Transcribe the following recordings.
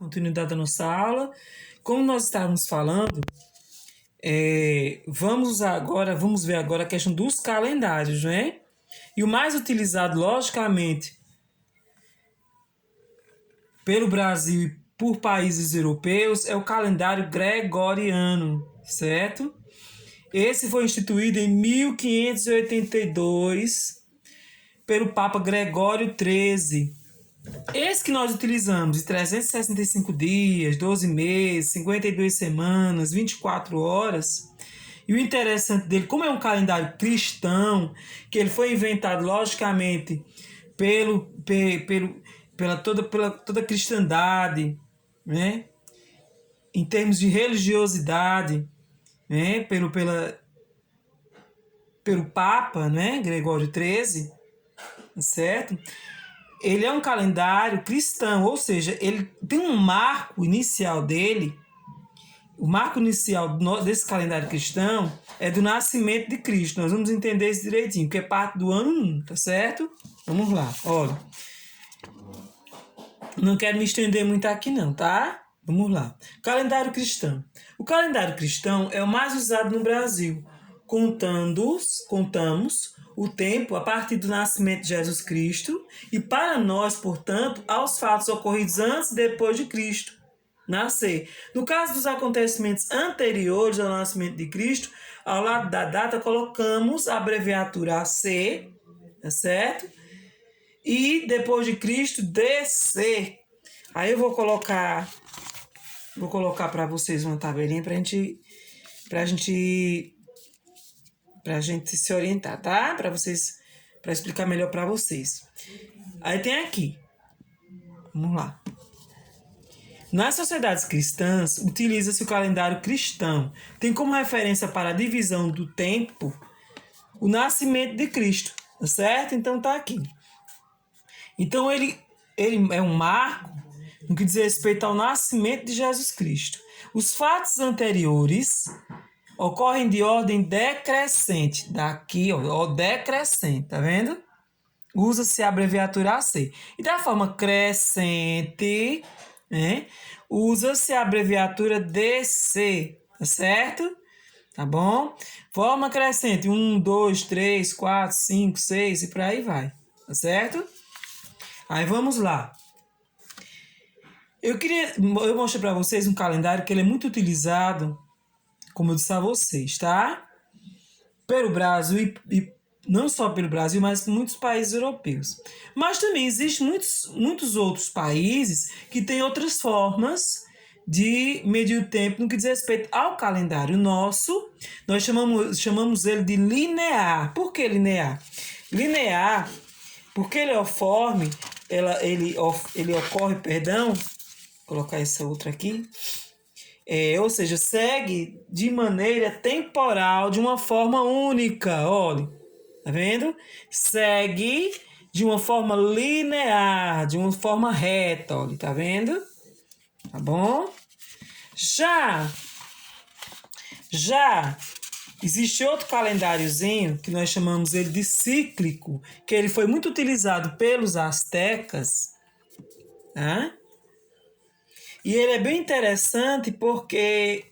Continuidade da nossa aula. Como nós estávamos falando, vamos ver agora a questão dos calendários, né? E o mais utilizado, logicamente, pelo Brasil e por países europeus é o calendário gregoriano, certo? Esse foi instituído em 1582 pelo Papa Gregório XIII. Esse que nós utilizamos de 365 dias, 12 meses, 52 semanas, 24 horas. E o interessante dele, como é um calendário cristão, que ele foi inventado, logicamente, pela toda a cristandade, né? Em termos de religiosidade, né? Pelo Papa, né? Gregório XIII, certo? Ele é um calendário cristão, ou seja, ele tem um marco inicial dele. O marco inicial desse calendário cristão é do nascimento de Cristo. Nós vamos entender isso direitinho, que é parte do ano 1, tá certo? Vamos lá, olha. Não quero me estender muito aqui não, tá? Vamos lá. Calendário cristão. O calendário cristão é o mais usado no Brasil. Contamos o tempo a partir do nascimento de Jesus Cristo e para nós, portanto, aos fatos ocorridos antes e depois de Cristo nascer. No caso dos acontecimentos anteriores ao nascimento de Cristo, ao lado da data colocamos a abreviatura AC, tá certo? E depois de Cristo, DC. Aí eu vou colocar para vocês uma tabelinha pra gente se orientar, tá? Para explicar melhor para vocês. Aí tem aqui. Vamos lá. Nas sociedades cristãs, utiliza-se o calendário cristão. Tem como referência para a divisão do tempo o nascimento de Cristo, certo? Então tá aqui. Então ele é um marco no que diz respeito ao nascimento de Jesus Cristo. Os fatos anteriores ocorrem de ordem decrescente. Daqui, ó, decrescente, tá vendo? Usa-se a abreviatura AC. E da forma crescente, né? Usa-se a abreviatura DC, tá certo? Tá bom? Forma crescente, 1, 2, 3, 4, 5, 6 e por aí vai, tá certo? Aí vamos lá. Eu mostrei para vocês um calendário que ele é muito utilizado, como eu disse a vocês, tá? Pelo Brasil e não só pelo Brasil, mas por muitos países europeus. Mas também existem muitos outros países que têm outras formas de medir o tempo no que diz respeito ao calendário nosso. Nós chamamos ele de linear. Por que linear? Linear, porque ele ocorre, vou colocar essa outra aqui. Ou seja, segue de maneira temporal, de uma forma única. Olha, tá vendo? Segue de uma forma linear, de uma forma reta, olha, tá vendo? Tá bom? Já existe outro calendáriozinho que nós chamamos ele de cíclico, que ele foi muito utilizado pelos astecas, tá? E ele é bem interessante porque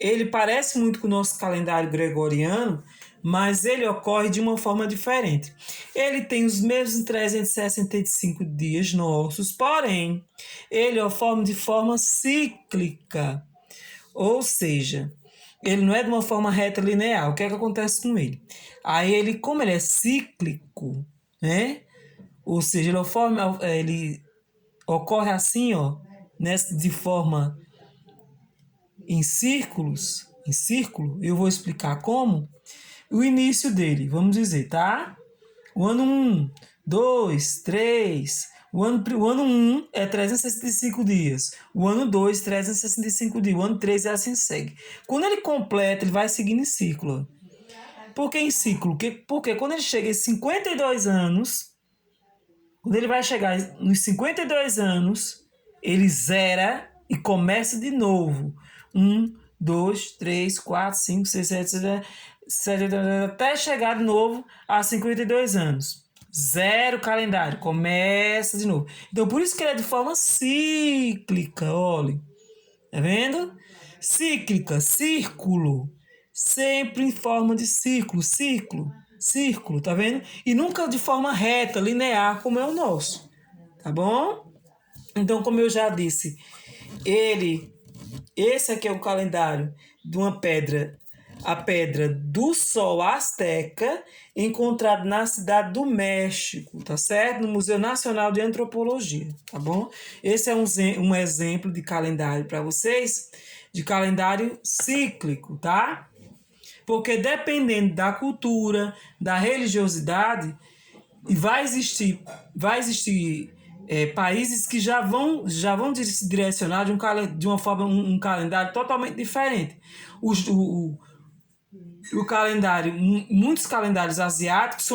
ele parece muito com o nosso calendário gregoriano, mas ele ocorre de uma forma diferente. Ele tem os mesmos 365 dias nossos, porém, ele ocorre de forma cíclica. Ou seja, ele não é de uma forma reta linear. O que é que acontece com ele? Aí como ele é cíclico, né? Ou seja, ele ocorre assim, ó, de forma em círculo, eu vou explicar como. O início dele, vamos dizer, tá? O ano 1, 2, 3. O ano 1 é 365 dias. O ano 2, 365 dias. O ano 3 é assim segue. Quando ele completa, ele vai seguindo em círculo. Por que em círculo? Porque quando ele chega em 52 anos, quando ele vai chegar nos 52 anos, ele zera e começa de novo. 1, 2, 3, 4, 5, 6, 7, 7, até chegar de novo a 52 anos. Zero calendário. Começa de novo. Então, por isso que ele é de forma cíclica, olha. Tá vendo? Cíclica, círculo. Sempre em forma de círculo, círculo, tá vendo? E nunca de forma reta, linear, como é o nosso. Tá bom? Então, como eu já disse, esse aqui é o calendário de uma pedra, a pedra do Sol Azteca, encontrada na cidade do México, tá certo? No Museu Nacional de Antropologia, tá bom? Esse é um exemplo de calendário para vocês, de calendário cíclico, tá? Porque dependendo da cultura, da religiosidade, e vai existir países que já vão se direcionar de uma forma, um calendário totalmente diferente. O calendário, muitos calendários asiáticos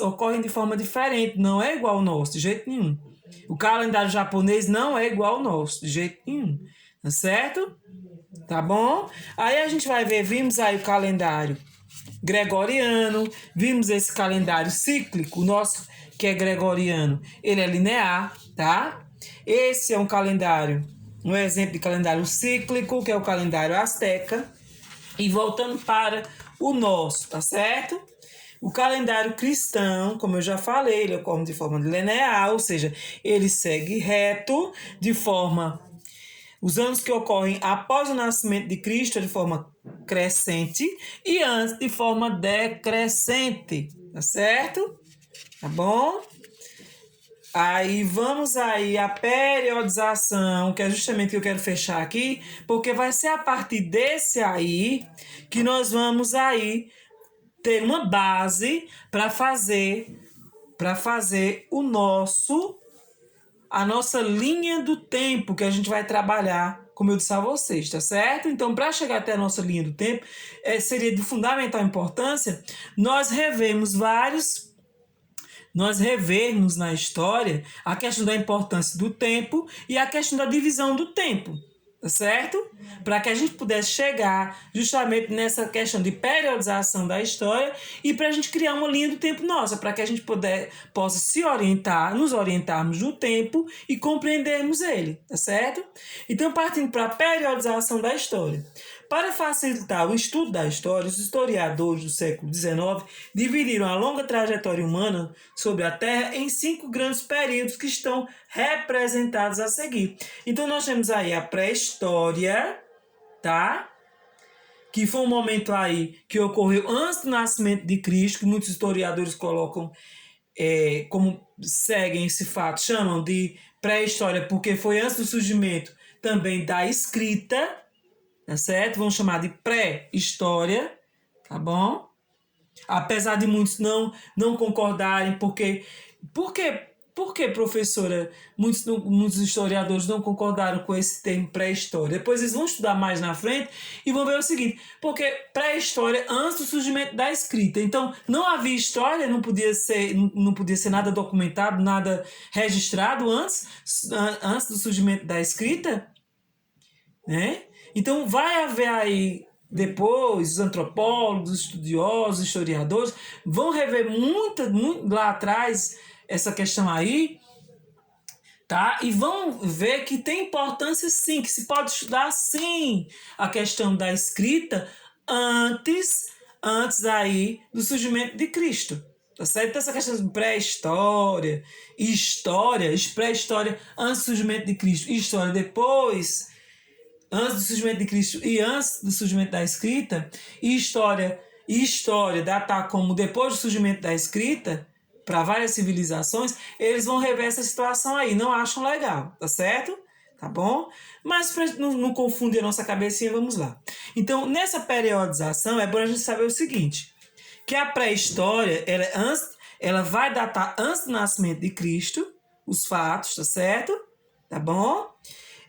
ocorrem de forma diferente, não é igual ao nosso, de jeito nenhum. O calendário japonês não é igual ao nosso, de jeito nenhum. Tá certo? Tá bom? Aí a gente vai ver, vimos aí o calendário gregoriano, vimos esse calendário cíclico, o nosso que é gregoriano, ele é linear, tá? Esse é um exemplo de calendário cíclico, que é o calendário azteca. E voltando para o nosso, tá certo? O calendário cristão, como eu já falei, ele ocorre de forma linear, ou seja, ele segue reto, de forma... Os anos que ocorrem após o nascimento de Cristo é de forma crescente e antes de forma decrescente, tá certo? Tá bom? Aí vamos aí a periodização, que é justamente o que eu quero fechar aqui, porque vai ser a partir desse aí que nós vamos aí ter uma base para fazer a nossa linha do tempo que a gente vai trabalhar, como eu disse a vocês, tá certo? Então, para chegar até a nossa linha do tempo, seria de fundamental importância nós revermos na história a questão da importância do tempo e a questão da divisão do tempo, tá certo? Para que a gente pudesse chegar justamente nessa questão de periodização da história e para a gente criar uma linha do tempo nossa, para que a gente possa nos orientarmos no tempo e compreendermos ele, tá certo? Então, partindo para a periodização da história. Para facilitar o estudo da história, os historiadores do século XIX dividiram a longa trajetória humana sobre a Terra em 5 grandes períodos que estão representados a seguir. Então, nós temos aí a pré-história, tá? Que foi um momento aí que ocorreu antes do nascimento de Cristo, que muitos historiadores colocam como seguem esse fato, chamam de pré-história, porque foi antes do surgimento também da escrita, tá certo? Vamos chamar de pré-história, tá bom? Apesar de muitos não concordarem, por que, professora, muitos historiadores não concordaram com esse termo pré-história? Depois eles vão estudar mais na frente e vão ver o seguinte, porque pré-história antes do surgimento da escrita. Então, não havia história, não podia ser nada documentado, nada registrado antes do surgimento da escrita, né? Então, vai haver aí, depois, os antropólogos, os estudiosos, os historiadores, vão rever muito lá atrás essa questão aí, tá? E vão ver que tem importância sim, que se pode estudar sim a questão da escrita antes aí do surgimento de Cristo. Tá certo? Então, essa questão de pré-história, história, pré-história antes do surgimento de Cristo, história depois, antes do surgimento de Cristo e antes do surgimento da escrita, e história datar como depois do surgimento da escrita, para várias civilizações, eles vão rever essa situação aí, não acham legal, tá certo? Tá bom? Mas para não confundir a nossa cabecinha, vamos lá. Então, nessa periodização, é bom a gente saber o seguinte, que a pré-história, ela vai datar antes do nascimento de Cristo, os fatos, tá certo? Tá bom?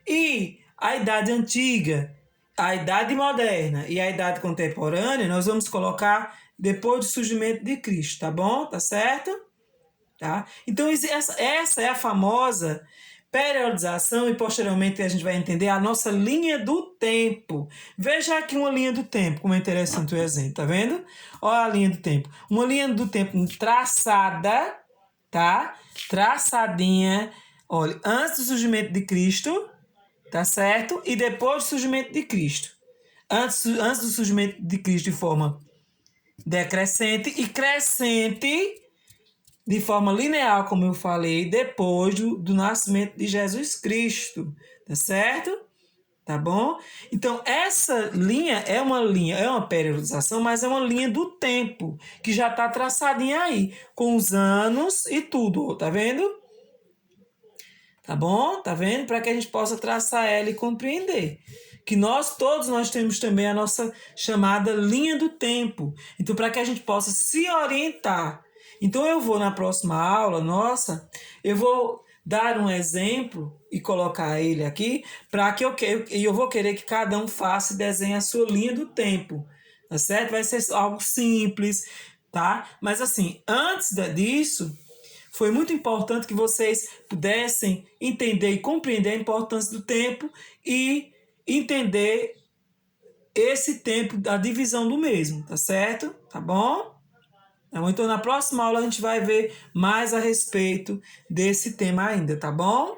E a Idade Antiga, a Idade Moderna e a Idade Contemporânea, nós vamos colocar depois do surgimento de Cristo, tá bom? Tá certo? Tá? Então, essa é a famosa periodização e, posteriormente, a gente vai entender a nossa linha do tempo. Veja aqui uma linha do tempo, como é interessante o exemplo, tá vendo? Olha a linha do tempo. Uma linha do tempo traçada, tá? Traçadinha, olha, antes do surgimento de Cristo, tá certo? E depois do surgimento de Cristo. Antes do surgimento de Cristo de forma decrescente e crescente de forma linear, como eu falei, depois do nascimento de Jesus Cristo, tá certo? Tá bom? Então, essa linha, é uma periodização, mas é uma linha do tempo, que já está traçadinha aí, com os anos e tudo, tá vendo? Tá bom? Tá vendo? Para que a gente possa traçar ela e compreender. Que todos nós temos também a nossa chamada linha do tempo. Então, para que a gente possa se orientar. Então, eu vou na próxima aula, eu vou dar um exemplo e colocar ele aqui, para que eu vou querer que cada um faça e desenhe a sua linha do tempo. Tá certo? Vai ser algo simples, tá? Mas assim, antes disso, foi muito importante que vocês pudessem entender e compreender a importância do tempo e entender esse tempo, da divisão do mesmo, tá certo? Tá bom? Então, na próxima aula a gente vai ver mais a respeito desse tema ainda, tá bom?